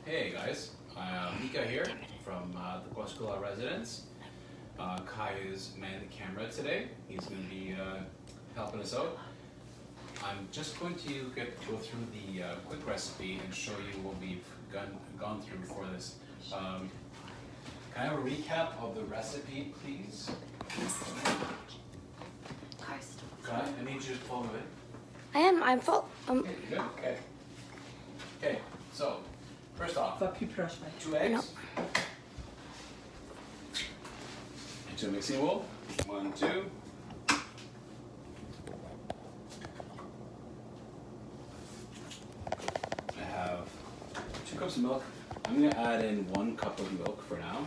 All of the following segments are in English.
Hey guys, Mika here from the Guaskula residence. Kai is manning the camera today. He's going to be helping us out. I'm just going to go through the quick recipe and show you what we've gone through for this. Can I have a recap of the recipe, please? Kai, I need you to follow it. I'm full. Okay, good. Okay, so first off, 2 eggs into a mixing bowl. 1, 2. I have 2 cups of milk. I'm going to add in 1 cup of milk for now,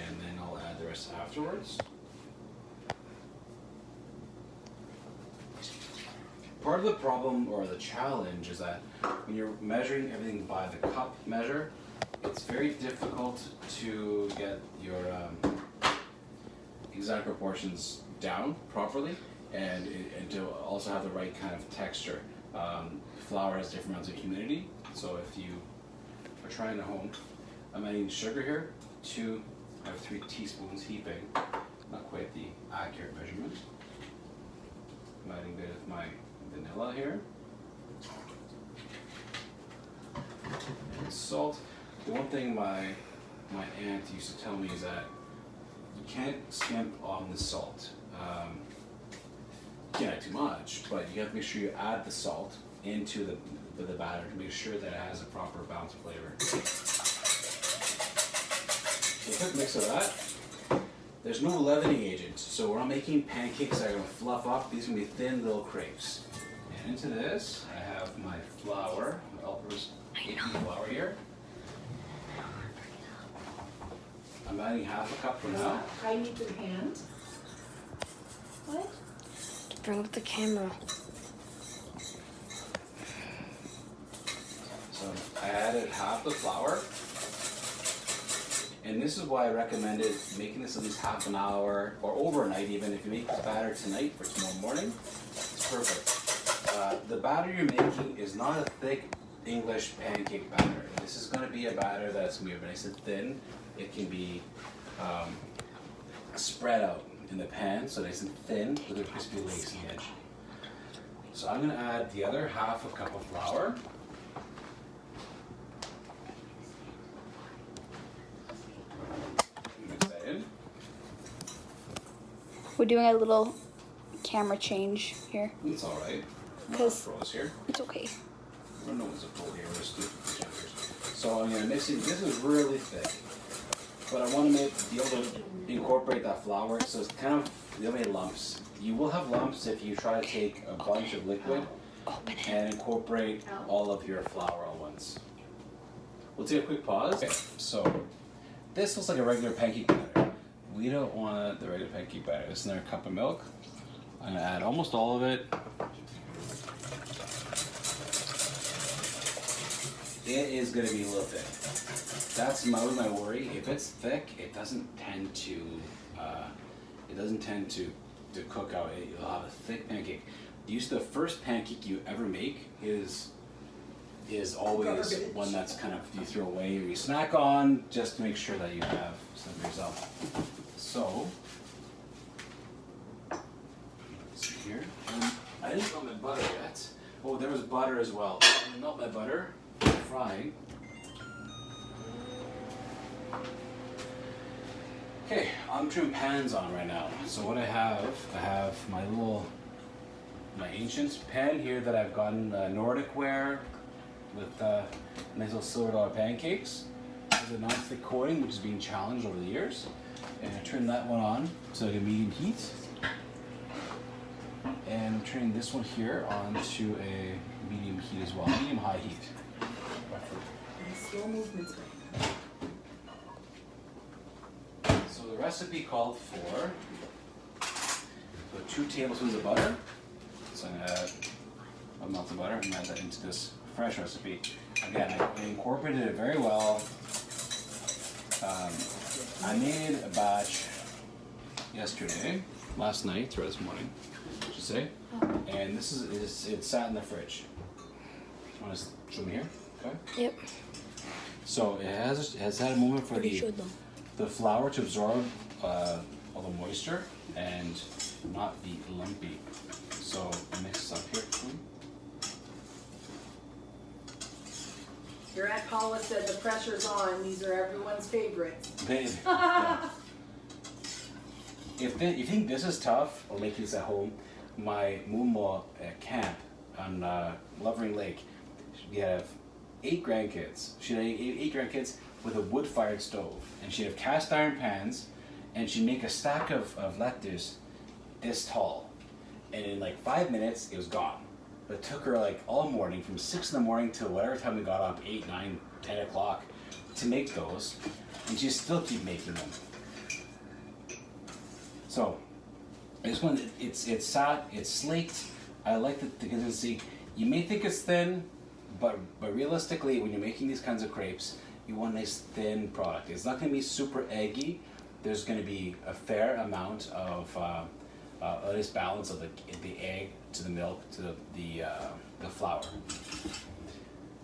and then I'll add the rest afterwards. Part of the problem or the challenge is that when you're measuring everything by the cup measure, it's very difficult to get your exact proportions down properly and to also have the right kind of texture. Flour has different amounts of humidity, so if you are trying at home, I'm adding sugar here. I have 3 teaspoons heaping, not quite the accurate measurement. I'm adding a bit of my vanilla here. And salt. The one thing my aunt used to tell me is that you can't skimp on the salt. You can't add too much, but you have to make sure you add the salt into the batter to make sure that it has a proper balance of flavor. So a quick mix of that. There's no leavening agent, so we're not making pancakes that are going to fluff up. These are going to be thin little crepes. And into this, I have my flour, my all-purpose baking flour here. I'm adding half a cup for now. I need your hand. What? To bring up the camera. So I added half the flour. And this is why I recommended making this at least half an hour or overnight even. If you make this batter tonight for tomorrow morning, it's perfect. The batter you're making is not a thick English pancake batter. This is going to be a batter that's going to be nice and thin. It can be spread out in the pan, so nice and thin with a crispy lacy edge. So I'm going to add the other half a cup of flour. Mix that in. We're doing a little camera change here. It's all right. Because here. it's okay. No one's a pro here. We're just doing it. So I'm going to mix it. This is really thick, but I want to be able to incorporate that flour. So it's kind of the way lumps. You will have lumps if you try to take a bunch of liquid and incorporate all of your flour all once. We'll take a quick pause. Okay, so this looks like a regular pancake batter. We don't want the regular pancake batter. This is another cup of milk. I'm going to add almost all of it. It is going to be a little thick. That's my worry. If it's thick, it doesn't tend to cook out. You'll have a thick pancake. Usually the first pancake you ever make is always one that's kind of you throw away or you snack on just to make sure that you have some for yourself. So, let's see here. I didn't melt my butter yet. Oh, there was butter as well. I didn't melt my butter. Frying. Okay, I'm turning pans on right now. So what I have my ancient pan here that I've gotten Nordic ware with nice little silver $1 pancakes. There's a non-stick coating which is being challenged over the years. And I turn that one on to like a medium heat. And I'm turning this one here on to a medium heat as well, medium high heat. Slow movements. So the recipe called for 2 tablespoons of butter. So I'm going to add a melted butter. I'm going to add that into this fresh recipe. Again, I incorporated it very well. I made a batch last night or this morning, I should say. And this is it sat in the fridge. Want to show me here? Okay. Yep. So it has had a moment for the flour to absorb all the moisture and not be lumpy. So mix this up here. Your Aunt Paula said the pressure's on. These are everyone's favorites. Yeah. If you think this is tough, or making this at home, my Mumo at camp on Lovering Lake, we have 8 grandkids. She had 8 grandkids with a wood-fired stove, and she'd have cast iron pans, and she'd make a stack of lettuce this tall, and in like 5 minutes it was gone. But it took her like all morning, from 6 in the morning till whatever time we got up, 8, 9, 10 o'clock, to make those, and she still keep making them. So this one, it's sat, it's slaked. I like the consistency. You may think it's thin, but realistically, when you're making these kinds of crepes, you want a nice thin product. It's not going to be super eggy. There's going to be a fair amount of a nice balance of the egg to the milk to the flour.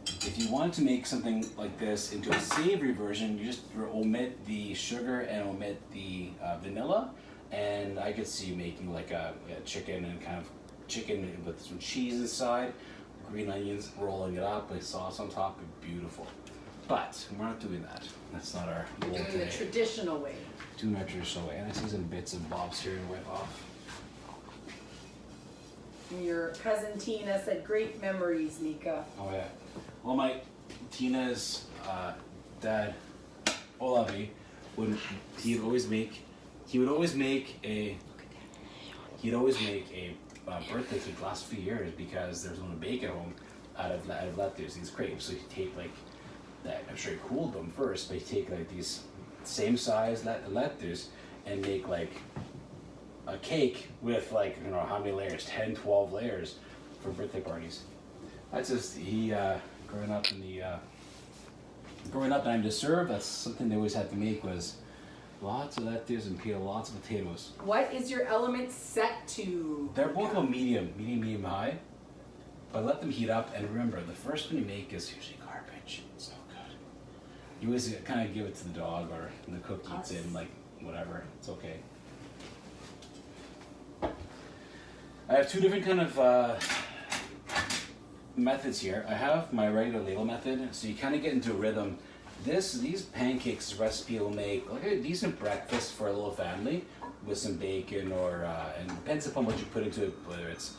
If you want to make something like this into a savory version, you just omit the sugar and omit the vanilla. And I could see you making like a chicken and kind of chicken with some cheese inside, green onions, rolling it up with sauce on top, beautiful. But we're not doing that. That's not our goal today. Doing the traditional way. Doing our traditional way. And I see some bits and bobs here to wipe off. And your cousin Tina said, great memories, Nika. Oh yeah. Well, my Tina's dad, Olavi, he would always make a birthday cake the last few years because there was no bake at home out of lettuce, these crepes. So he'd take like that. I'm sure he cooled them first, but he'd take like these same size lettuce and make like a cake with like, you know, how many layers, 10, 12 layers for birthday parties. That's just growing up and I'm to serve. That's something they always had to make was lots of lettuce and peel lots of potatoes. What is your element set to? They're both on medium high, but let them heat up. And remember, the first one you make is usually garbage. It's so good. You always kind of give it to the dog, or the cook eats it, and like whatever. It's okay. I have 2 different kind of methods here. I have my regular ladle method, so you kind of get into a rhythm. These pancakes recipe will make like a decent breakfast for a little family with some bacon, or and it depends upon what you put into it, whether it's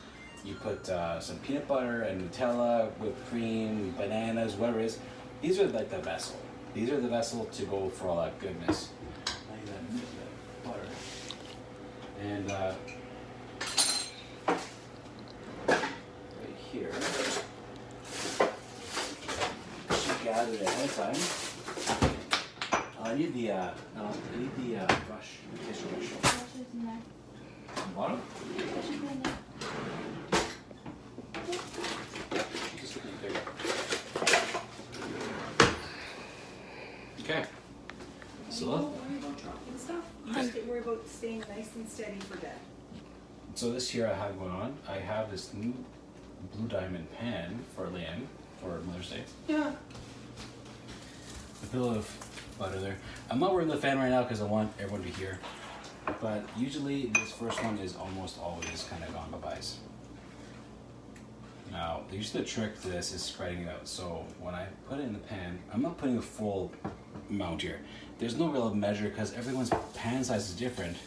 you put some peanut butter and Nutella, whipped cream, bananas, whatever it is. These are like the vessel. These are the vessel to go for all that goodness. I need that butter. And right here, she gathered it ahead of time. I need the brush, tissue brush. Bottom? Just there you go. Okay. So Don't worry about dropping stuff. You just worry about staying nice and steady for bed. So this here I have going on. I have this new blue diamond pan for Leanne for Mother's Day. Yeah. A bit of butter there. I'm not wearing the fan right now because I want everyone to hear. But usually this first one is almost always kind of gone bye-byes. Now, usually the trick to this is spreading it out. So when I put it in the pan, I'm not putting a full amount here. There's no real measure because everyone's pan size is different.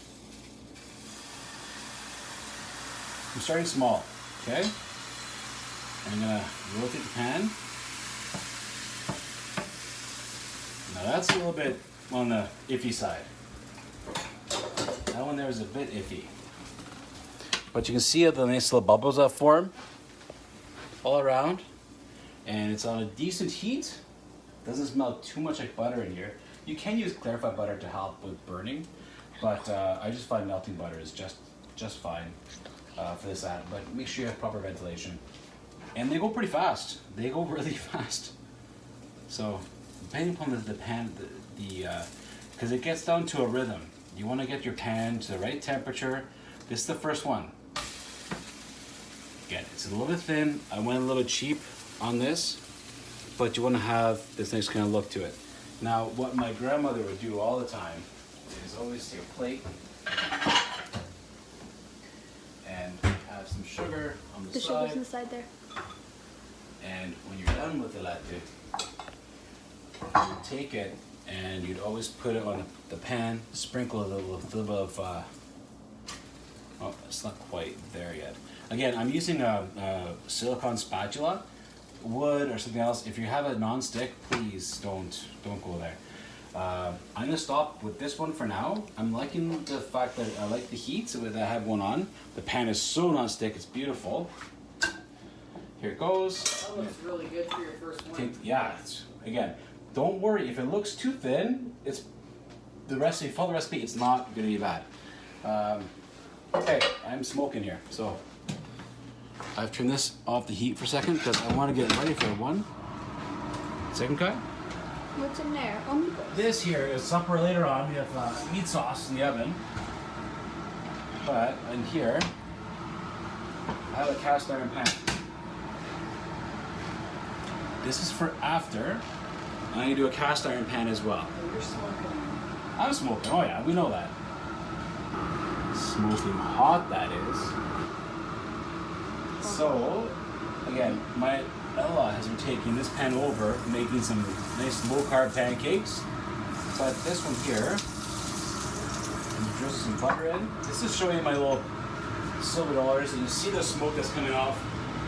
I'm starting small, okay? I'm gonna rotate the pan. Now that's a little bit on the iffy side. That one there is a bit iffy. But you can see the nice little bubbles that form all around. And it's on a decent heat. Doesn't smell too much like butter in here. You can use clarified butter to help with burning, but I just find melting butter is just fine for this ad. But make sure you have proper ventilation. And they go pretty fast. They go really fast. So depending upon the pan, because it gets down to a rhythm. You want to get your pan to the right temperature. This is the first one. Again, it's a little bit thin. I went a little bit cheap on this. but you want to have this nice kind of look to it. Now, what my grandmother would do all the time is always take a plate and have some sugar on the The side. sugar's on the side there. And when you're done with the latte, you'd take it and you'd always put it on the pan, sprinkle a little bit of, oh, it's not quite there yet. Again, I'm using a silicone spatula, wood or something else. If you have a non-stick, please don't go there. I'm gonna stop with this one for now. I'm liking the fact that I like the heat that I have one on. The pan is so non-stick, it's beautiful. Here it goes. That looks really good for your first one. Again, don't worry if it looks too thin. It's the recipe. Follow the recipe. It's not gonna be bad. Okay, I'm smoking here, so I've turned this off the heat for a second because I want to get ready for one. Second cut. What's in there? Oh my God. This here is supper later on. We have meat sauce in the oven, but in here I have a cast iron pan. This is for after. I'm gonna do a cast iron pan as well. Oh, you're smoking. I'm smoking. Oh yeah, we know that. Smoking hot, that is. So, again, my Ella has been taking this pan over, making some nice low-carb pancakes. So I have this one here, and drizzle some butter in. This is showing you my little silver dollars, and you see the smoke that's coming off.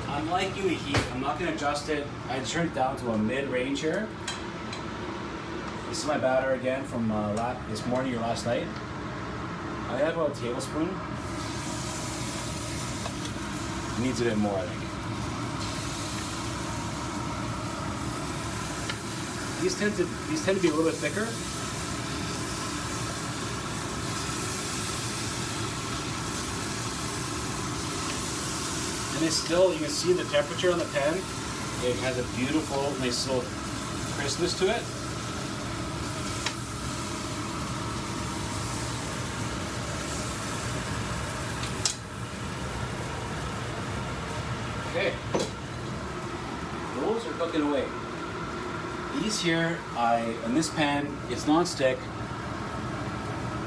I'm liking the heat. I'm not going to adjust it. I turned it down to a mid-range here. This is my batter again from this morning or last night. I have about a tablespoon. Needs a bit more, I think. These tend to be a little bit thicker. And it's still, you can see the temperature on the pan. It has a beautiful, nice little crispness to it. Okay, those are cooking away. These here, in this pan, it's non-stick.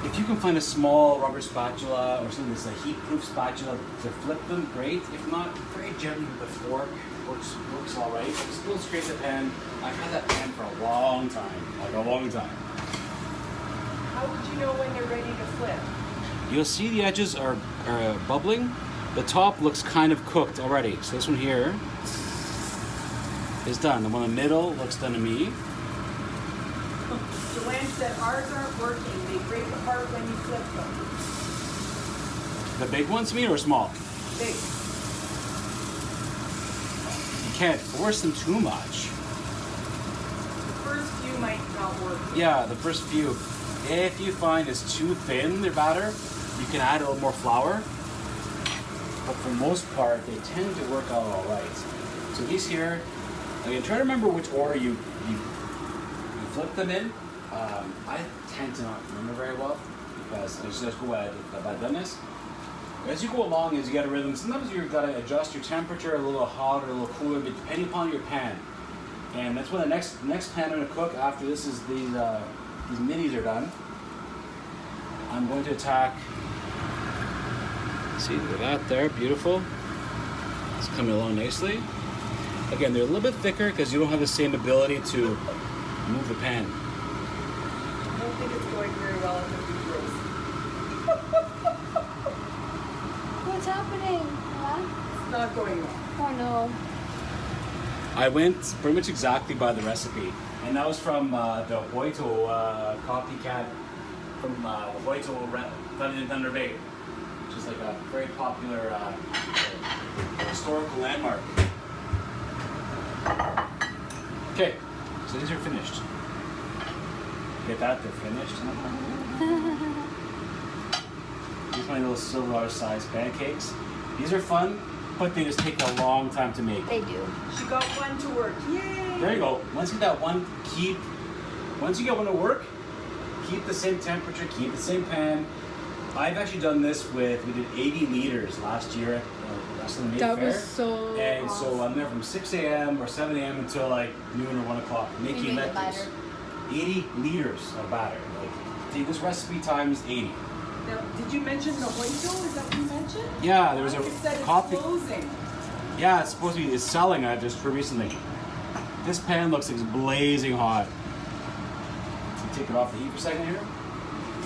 If you can find a small rubber spatula or something that's a heat-proof spatula to flip them, great. If not, very gently with a fork works all right. Still scrape the pan. I've had that pan for a long time, like a long time. How would you know when they're ready to flip? You'll see the edges are bubbling. The top looks kind of cooked already. So this one here is done. The one in the middle looks done to me. Joanne said ours aren't working. They break apart when you flip them. The big ones, me or small? Big. You can't force them too much. The first few might not work. Yeah, the first few. If you find it's too thin, their batter, you can add a little more flour. But for the most part, they tend to work out all right. So these here, again, try to remember which order you flip them in. I tend to not remember very well because I just go at I've done this. As you go along, as you get a rhythm, sometimes you've got to adjust your temperature a little hotter, a little cooler, depending upon your pan. And that's when the next pan I'm going to cook after this is these minis are done. I'm going to attack. See, look at that there, beautiful. It's coming along nicely. Again, they're a little bit thicker because you don't have the same ability to move the pan. I don't think it's going very well at the food roast. What's happening? Huh? It's not going well. Oh no. I went pretty much exactly by the recipe, and that was from the Hoito copycat from the Hoito in Thunder Bay, which is like a very popular historical landmark. Okay, so these are finished. Get that? They're finished. These are my little silver size pancakes. These are fun, but they just take a long time to make. They do. She got one to work. Yay! There you go. Once you get that one, once you get one to work, keep the same temperature, keep the same pan, I've actually done this with, we did 80 liters last year at the May That Fair. was so And awesome. so I'm there from 6 a.m. or 7 a.m. until like noon or 1 o'clock making made the lentils. batter. 80 liters of batter. Like, take this recipe times 80. Now, did you mention the Hoito? Is that what you mentioned? Yeah, there was You said a it's coffee. closing. Yeah, it's supposed to be, it's selling just for recently. This pan looks like it's blazing hot. Take it off the heat for a second here.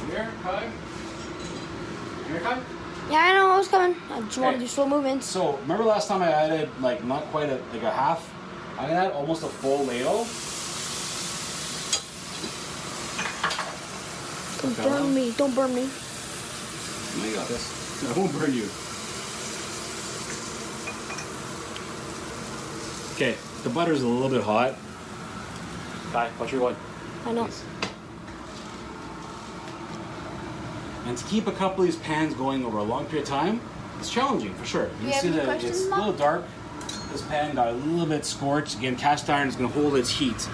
Here, Kai. Here, Kai. Yeah, I know what was coming. I just want to Okay. do slow movements. So, remember last time I added, like, not quite a half? I'm gonna add almost a full ladle. Don't burn me. Don't burn me. I got this. I won't burn you. Okay, the butter's a little bit hot. Kai, watch your one. I know. Please. And to keep a couple of these pans going over a long period of time, it's challenging for sure. You have see any that questions, it's a Mom? little dark. This pan got a little bit scorched. Again, cast iron is going to hold its heat.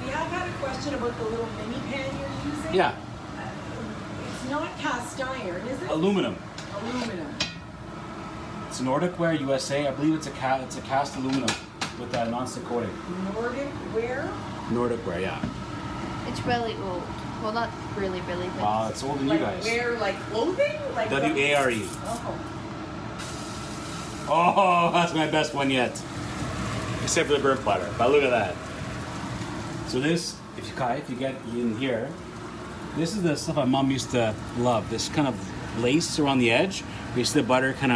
Yeah, I've had a question about the little mini pan you're using. Yeah, It's not cast iron, is it? aluminum. Aluminum. It's Nordic Ware USA. I believe it's a cast aluminum with that non-stick coating. Nordic ware? Nordic Ware, yeah. It's really old. Well, not really, but Wow, it's older than you Like guys. wear, like clothing? Like W-A-R-E. Oh. Oh, that's my best one yet. Except for the burnt butter. But look at that. So this, if you get in here, this is the stuff my mom used to love. This kind of lace around the edge. You see the butter's kind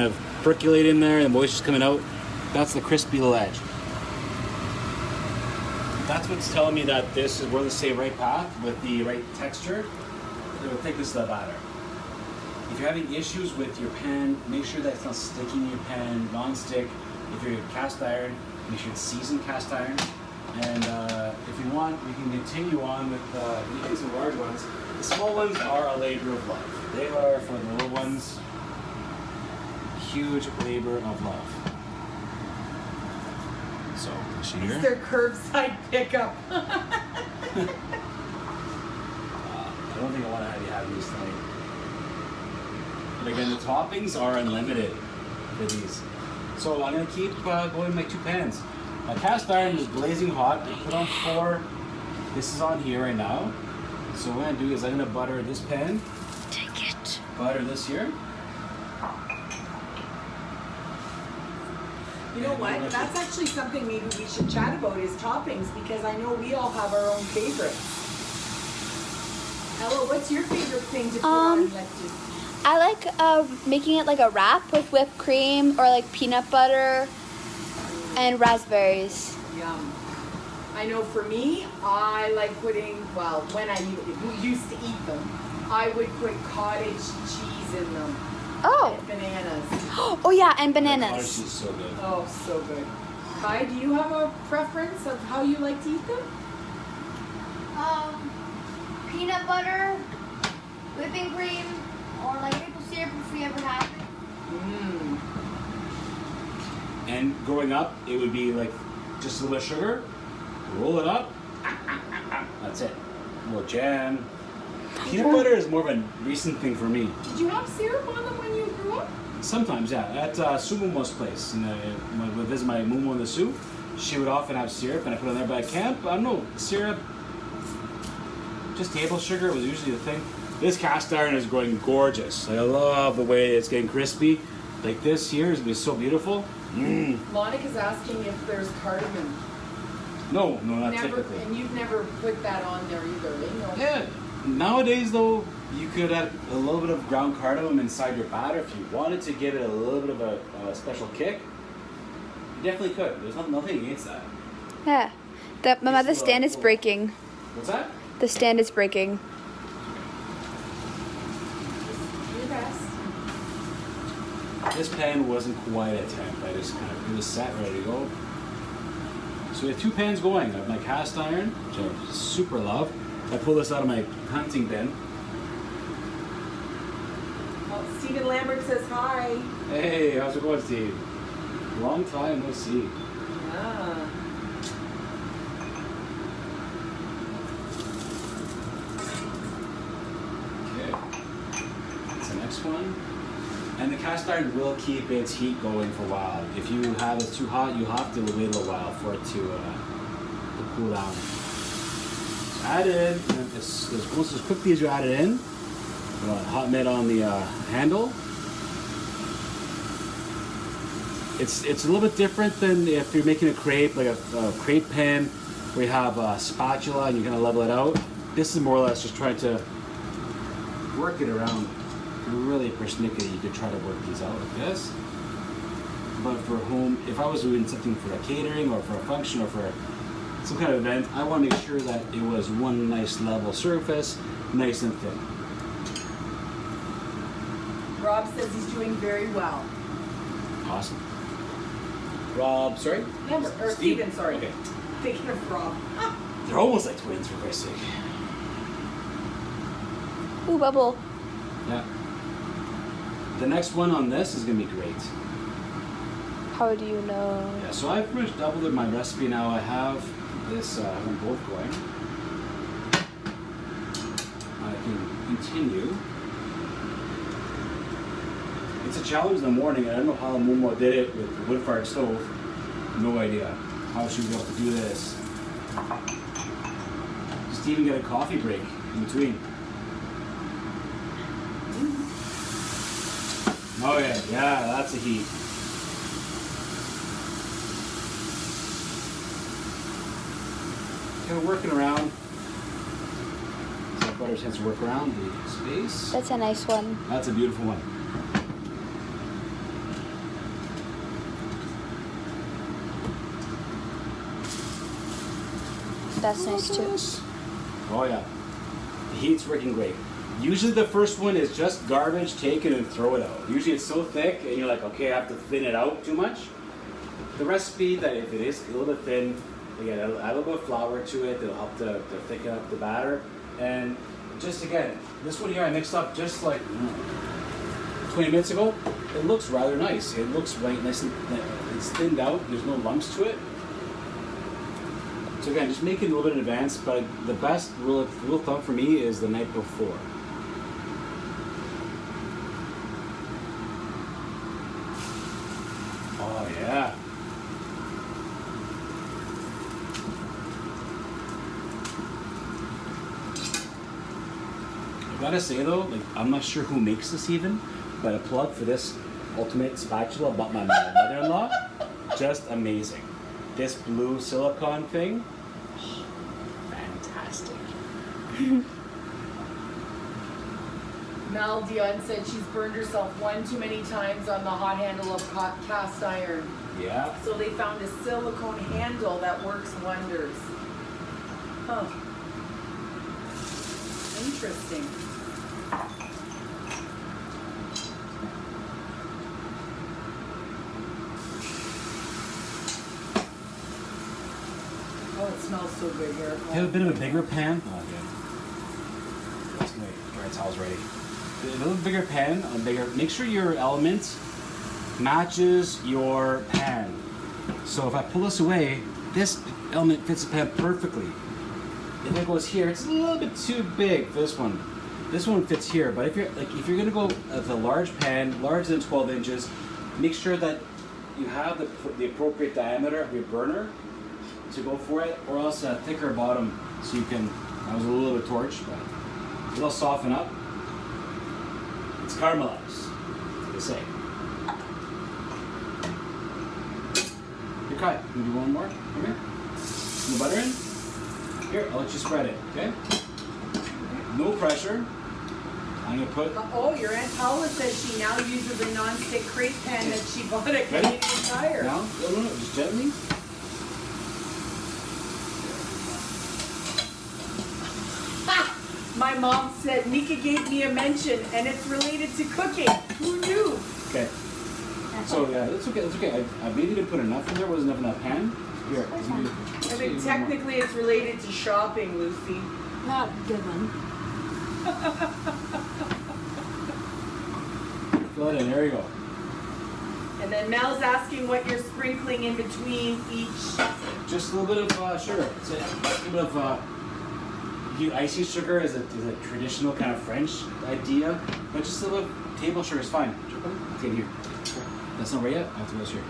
of percolating in there, and the moisture's coming out. That's the crispy little edge. That's what's telling me that this is we're on the same right path with the right texture. It will take this to the batter. If you're having issues with your pan, make sure that it's not sticking in your pan, non-stick. If you're cast iron, make sure it's seasoned cast iron. And if you want, we can continue on with using some large ones. The small ones are a labor of love. They are for the little ones, huge labor of love. So, is she here? It's their curbside pickup. I don't think I want to have you having these tonight. But again, the toppings are unlimited for these. So I'm going to keep going with my 2 pans. My cast iron is blazing hot. I put on 4. This is on here right now. So what I'm going to do is I'm going to butter this pan. Take it. Butter this here. You know what? That's actually something maybe we should chat about is toppings, because I know we all have our own favorites. Ella, what's your favorite thing to put on lettuce? I like making it like a wrap with whipped cream or like peanut butter and raspberries. Yum. I know for me, I like putting, well, when I used to eat them, I would put cottage cheese in them. Oh. And bananas. Oh yeah, and Cottage bananas. cheese is so good. Oh, so good. Kai, do you have a preference of how you like to eat them? Peanut butter, whipping cream, or like maple syrup if we ever have it. Mmm. And growing up, it would be like just a little bit of sugar, roll it up, that's it. A little jam. Peanut butter is more of a recent thing for me. Did you have syrup on them when you grew up? Sometimes, yeah. At Sumomo's place, when we visit my mumu in the Sioux, she would often have syrup, and I put it on there. But at camp, I don't know, syrup, just table sugar was usually the thing. This cast iron is growing gorgeous. I love the way it's getting crispy. Like this here is gonna be so beautiful. Mmm. Monica's asking if there's cardamom. No, not Never, typically. and you've never put that on there either, eh? No. Yeah. Nowadays, though, you could add a little bit of ground cardamom inside your batter if you wanted to give it a little bit of a special kick. You definitely could. There's nothing against that. Yeah. The stand is breaking. What's that? The stand is breaking. Your best. This pan wasn't quite at temp. I just kind of, it was set, ready to go. So we have 2 pans going. I have my cast iron, which I super love. I pull this out of my hunting bin. Well, Stephen Lambert says hi. Hey, how's it going, Steve? Long time no see. Yeah. And the cast iron will keep its heat going for a while. If you have it too hot, you have to wait a little while for it to cool down. So add it in, and almost as quickly as you add it in. Hot mitt on the handle. It's a little bit different than if you're making a crepe, like a crepe pan, where you have a spatula and you're gonna level it out. This is more or less just trying to work it around. If you're really persnickety, you could try to work these out like this. But for home, if I was doing something for a catering or for a function or for some kind of event, I want to make sure that it was one nice level surface, nice and thin. Rob says he's doing very well. Awesome. Rob, sorry? Remember, or Steven, sorry. Okay. Thinking of Rob. They're almost like twins, for Christ's sake. Ooh, bubble. Yeah. The next one on this is going to be great. How do you know? Yeah, so I've pretty much doubled in my recipe now. I have this, I have them both going. I can continue. It's a challenge in the morning. I don't know how Momo did it with the wood-fired stove. No idea how she was able to do this. Just even get a coffee break in between. Oh yeah, that's a heat. Kind of working around. So that butter tends to work around the space. That's a nice one. That's a beautiful one. That's nice too. Oh yeah, the heat's working great. Usually the first one is just garbage, take it and throw it out. Usually it's so thick and you're like, okay, I have to thin it out too much. The recipe, that if it is a little bit thin, again, add a little bit of flour to it, it'll help to thicken up the batter. And just again, this one here I mixed up just like 20 minutes ago. It looks rather nice. It looks right nice and it's thinned out, there's no lumps to it. So again, just make it a little bit in advance, but the best rule of thumb for me is the night before. Oh yeah. I gotta say though, like I'm not sure who makes this even, but a plug for this ultimate spatula bought my mother-in-law. Just amazing. This blue silicone thing, fantastic. Mel Dion said she's burned herself one too many times on the hot handle of cast iron. Yeah. So they found a silicone handle that works wonders. Huh. Interesting. Oh, it smells so good here. You have a bit of a bigger pan. Oh, good. That's great. Dry towel's ready. A little bigger pan, make sure your element matches your pan. So if I pull this away, this element fits the pan perfectly. If it goes here, it's a little bit too big for this one. This one fits here, but if you're gonna go with a large pan, larger than 12 inches, make sure that you have the appropriate diameter of your burner to go for it, or else a thicker bottom so you can, that was a little bit torch, but it'll soften up. It's caramelized, as they say. You're cut. Can you do one more? Come here. Put the butter in. Here, I'll let you spread it, okay? No pressure. I'm gonna put. Oh, your Aunt Paula says she now uses a non-stick crepe pan that she bought at Canadian Tire. Now, no, just gently. My mom said Nika gave me a mention and it's related to cooking. Who knew? Okay. So yeah, that's okay. That's okay. I maybe didn't put enough in there. Wasn't enough in that pan. Here. I think technically it's related to shopping, Lucy. Not good one. Fill it in. There you go. And then Mel's asking what you're sprinkling in between each. Just a little bit of sugar. That's it. A little bit of do icy sugar is a traditional kind of French idea, but just a little table sugar is fine. Let's get here. That's not right yet. I have to go here.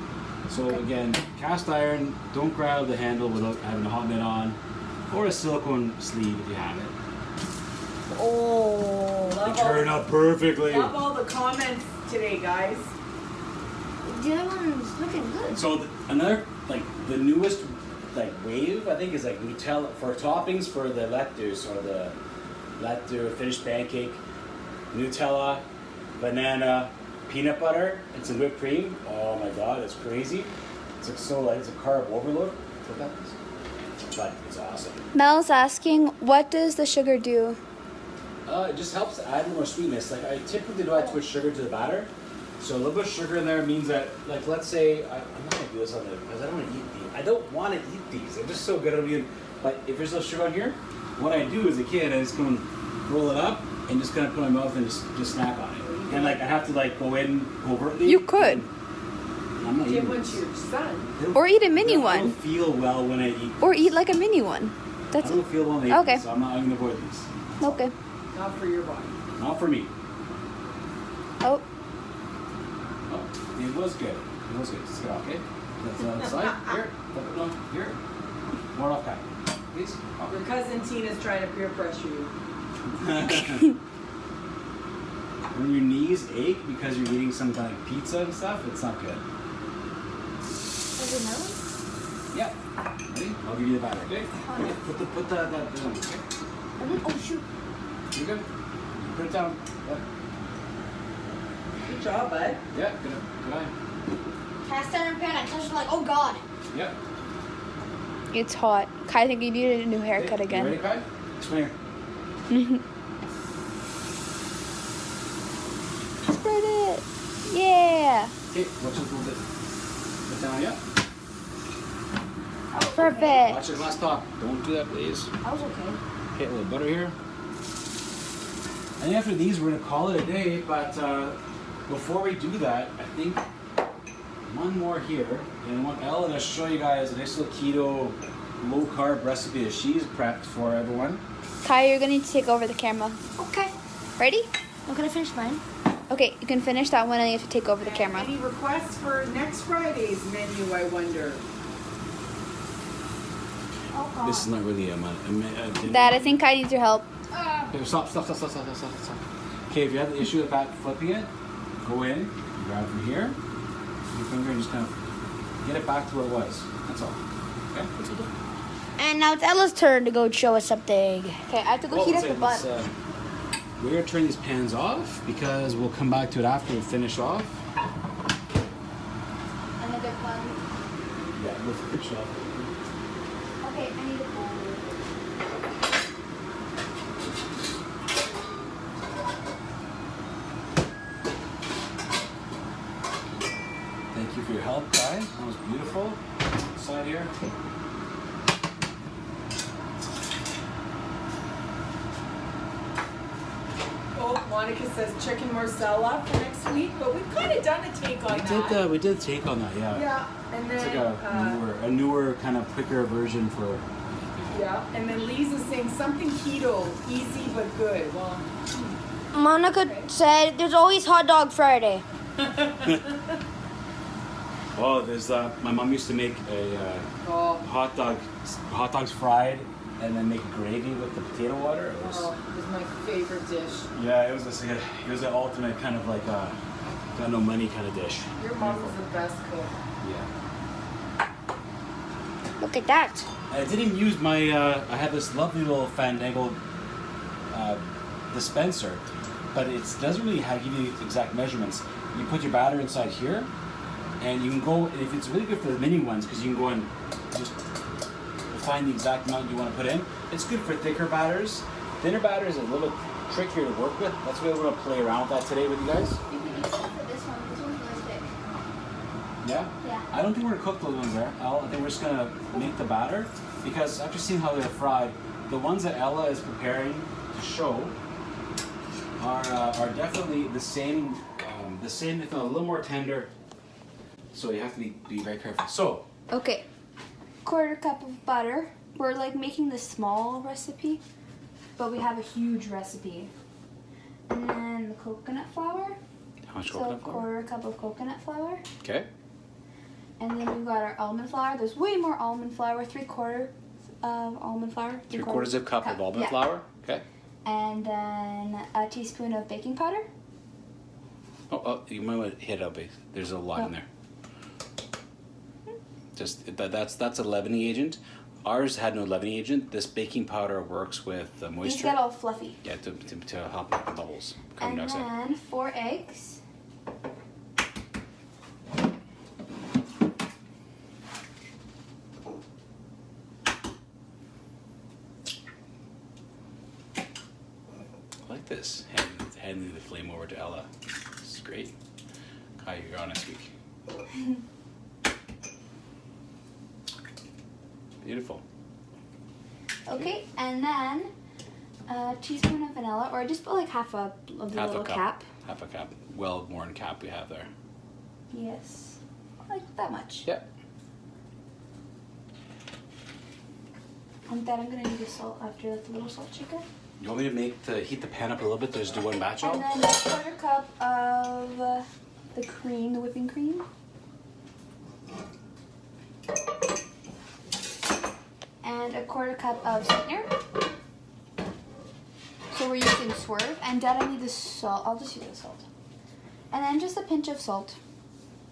So again, cast iron. Don't grab the handle without having a hot mitt on, or a silicone sleeve if you have it. Oh. They turn up perfectly. Love all the comments today, guys. The other one's looking good. So another, like the newest like wave, I think, is like Nutella for toppings for the lettuce or the lettuce Finnish pancake. Nutella, banana, peanut butter, and some whipped cream. Oh my god, it's crazy. It's like so like it's a carb overload. That's what that is. But it's awesome. Mel's asking, what does the sugar do? It just helps add more sweetness. Like I typically do add too much sugar to the batter. So a little bit of sugar in there means that, like, let's say I'm not gonna do this on the because I don't want to eat these. I don't want to eat these. They're just so good on me. But if there's no sugar on here, what I do as a kid, I just go and roll it up and just kind of put in my mouth and just snack on it. And like I have to like go in covertly. You could. I'm not Give eating one this. to your son. Or eat a mini I one. don't feel well when I eat. Or eat like a mini one. I That's don't feel well when I eat Okay. these, so I'm gonna avoid these. okay. Not for your body. Not for me. Oh, Oh, it was good. It was good. Just get off, okay? That's on the side. Here. No, here. More off, guy. Please. Off. Your cousin Tina's trying to peer pressure you. When your knees ache because you're eating some kind of pizza and stuff, it's not good. is it melon? Yeah. Ready? I'll give you the batter, okay? Put that down, okay? Oh shoot. You good? Put it down. Yeah. Good job, bud. Yeah, good eye. Cast iron pan, I touched it like, oh god. Yeah. It's hot. Kai, I think you needed a new haircut You again. ready, Kai? Come here. Spread it. Yeah. Okay, watch it a little bit. Put down, yeah. Perfect. Watch your glass top. Don't do that, please. I was okay. Okay, a little butter here. And after these, we're gonna call it a day. But before we do that, I think one more here, and what Ella gonna show you guys a nice little keto, low carb recipe that she's prepped for everyone. Kai, you're gonna need to take over the camera. Okay. Ready? I'm gonna finish mine. Okay, you can finish that one and you have to take over the camera. Any requests for next Friday's menu, I wonder? Oh god. This is not really a Dad, I think Kai needs your help. Okay, stop. Okay, if you have the issue about flipping it, go in, grab from here, your finger, and just kind of get it back to where it was. That's all. Okay. And now it's Ella's turn to go show us something. Okay, I have to go heat up the butter. We're gonna turn these pans off because we'll come back to it after we finish off. Another plug. Yeah, we'll finish off. Okay, I need a bowl. Thank you for your help, guys. That was beautiful. Side here. Oh, Monica says chicken marsala for next week, but we've kind of done a take on that. We did take on that, yeah. Yeah, and It's like then a newer kind of quicker version for. yeah, and then Lisa's saying something keto, easy but good. Well, Monica said there's always hot dog Friday. Oh, there's my mom used to make a oh, hot dogs fried, and then make gravy with the potato water. It was, it was my favorite dish. yeah, it was just it was the ultimate kind of like got no money kind of dish. Your mom was the best cook. Yeah. Look at that. I didn't use my. I had this lovely little Fandango dispenser, but it doesn't really give you the exact measurements. You put your batter inside here, and you can go. If it's really good for the mini ones, because you can go and just find the exact amount you want to put in. It's good for thicker batters. Thinner batters is a little bit trickier to work with. That's why we're going to play around with that today with you guys. You can use that for this one. This one's really thick. Yeah? Yeah. I don't think we're going to cook those ones there. I think we're just going to make the batter, because after seeing how they're fried, the ones that Ella is preparing to show are definitely the same, if not a little more tender. So you have to be very careful. So, Okay. 1/4 cup of butter. We're like making the small recipe. but we have a huge recipe. And then the coconut flour. How much So coconut a flour? quarter cup of coconut flour. Okay. And then we've got our almond flour. There's way more almond flour. 3/4 of almond flour. 3/4 of cup of almond yeah. flour. Okay. And then a teaspoon of baking powder. Oh, you might want to hit up. There's a lot in there. Just that's a leavening agent. Ours had no leavening agent. This baking powder works with the These moisture. get all fluffy. Yeah, to help make the bubbles. Carbon And dioxide. then 4 eggs. I like this. Handing the flame over to Ella. This is great. Kai, you're on this week. Beautiful. Okay, and then a teaspoon of vanilla, or just put like half a of the Half little a cup. cap. Half a cup. Well worn cap we have there. Yes, like that much. Yep. And then I'm gonna need the salt after, like the little salt shaker. You want me to heat the pan up a little bit? Just do one batch And out? then a quarter cup of the cream, the whipping cream. And a quarter cup of sweetener. So we're using Swerve. And Dad, I need the salt. I'll just use the salt. And then just a pinch of salt.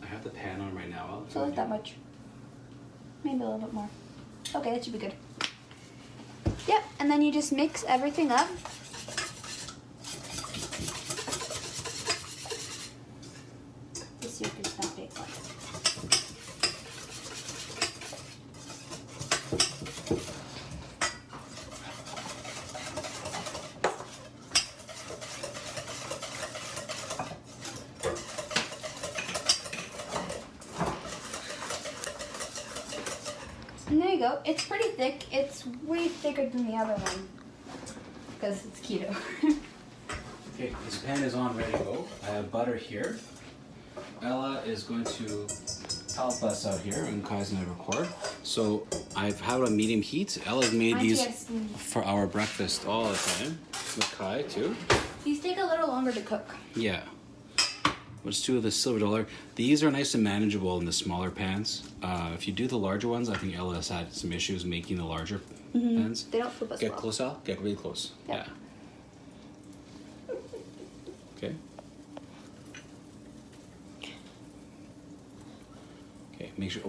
I have the pan on right now. So like that much. Maybe a little bit more. Okay, that should be good. Yep, and then you just mix everything up. This yolk is not big one. And there you go. It's pretty thick. It's way thicker than the other one because it's keto. Okay, this pan is on, ready to go. I have butter here. Ella is going to help us out here, and Kai's going to record. So I've had it on medium heat. Ella's made these for our breakfast all the time. With Kai too. These take a little longer to cook. Yeah. Let's do the silver dollar. These are nice and manageable in the smaller pans. If you do the larger ones, I think Ella has had some issues making the larger pans. They don't flip as Get well. close, Al. Get really close. Yep. Yeah. Okay. Okay. Make sure.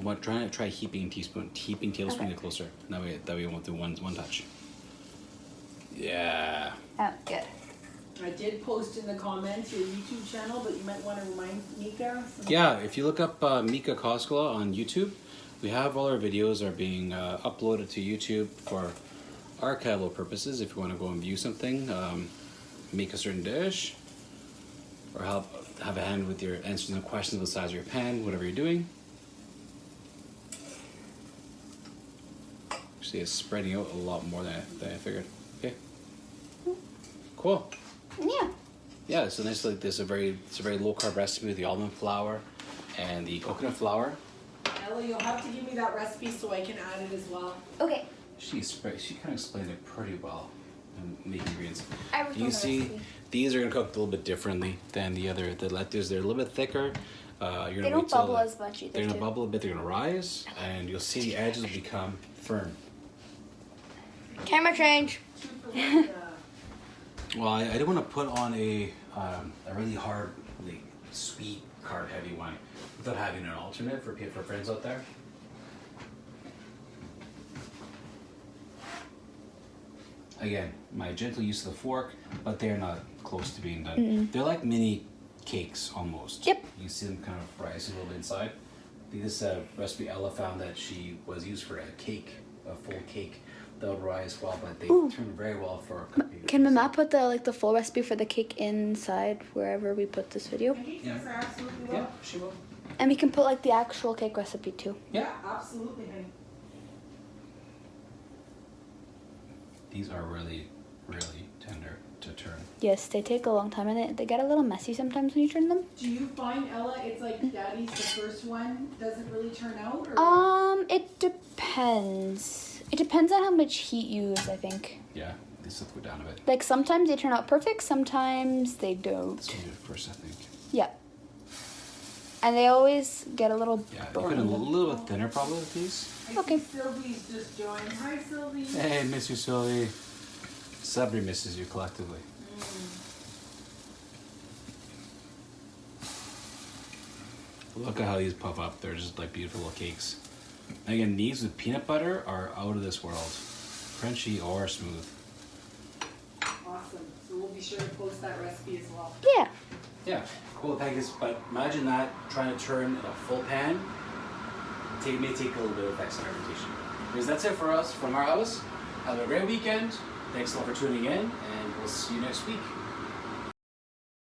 Try heaping tablespoon Okay. it closer. That way you won't do one touch. Yeah. Oh, good. I did post in the comments your YouTube channel, but you might want to remind Mika. Yeah, if you look up Mika Koskela on YouTube, we have all our videos are being uploaded to YouTube for archival purposes. If you want to go and view something, make a certain dish, or have a hand with your answering some questions with the size of your pan, whatever you're doing. Actually, it's spreading out a lot more than I figured. Okay, cool. Yeah. Yeah, it's a nice it's a very low carb recipe with the almond flour and the coconut flour. Ella, you'll have to give me that recipe so I can add it as well. Okay. She kind of explained it pretty well in making ingredients. I wrote You down can the see recipe. these are gonna cook a little bit differently than the other. The lettuce, they're a little bit thicker. You're gonna They don't wait till bubble as much either. they're gonna too. bubble a bit. They're gonna rise, and you'll see the edges will become firm. Camera change. Well, I didn't want to put on a really hard, like, sweet, carb-heavy one without having an alternate for friends out there. Again, my gentle use of the fork, but they're not close to being done. They're like mini cakes almost. Yep. You see them kind of rise a little bit inside. This recipe Ella found that she was used for a cake, a full cake. They'll rise well, but they turn very well for cooking. Can Mama put the full recipe for the cake inside wherever we put this video? Yes, I absolutely will. Yeah, she will. And we can put like the actual cake recipe too. Yeah. Absolutely, honey. These are really, really tender to turn. Yes, they take a long time and they get a little messy sometimes when you turn them. Do you find, Ella, it's like Daddy's the first one doesn't really turn out? Or? It depends. It depends on how much heat you use, I think. Yeah, these stuff go down a bit. Like sometimes they turn out perfect, sometimes they don't. Let's do it first, I think. Yeah. And they always get a little Yeah, you could a little bit thinner probably with these. Okay. Sylvie's just joined. Hi, Sylvie. Hey, miss you, Sylvie. Sabri misses you collectively. Look at how these puff up. They're just like beautiful little cakes. And again, these with peanut butter are out of this world. Crunchy or smooth. Awesome. So we'll be sure to post that recipe as well. Yeah. Yeah, cool pancakes, but imagine that trying to turn a full pan. May take a little bit of extra fermentation. Because that's it for us from our house. Have a great weekend. Thanks a lot for tuning in, and we'll see you next week.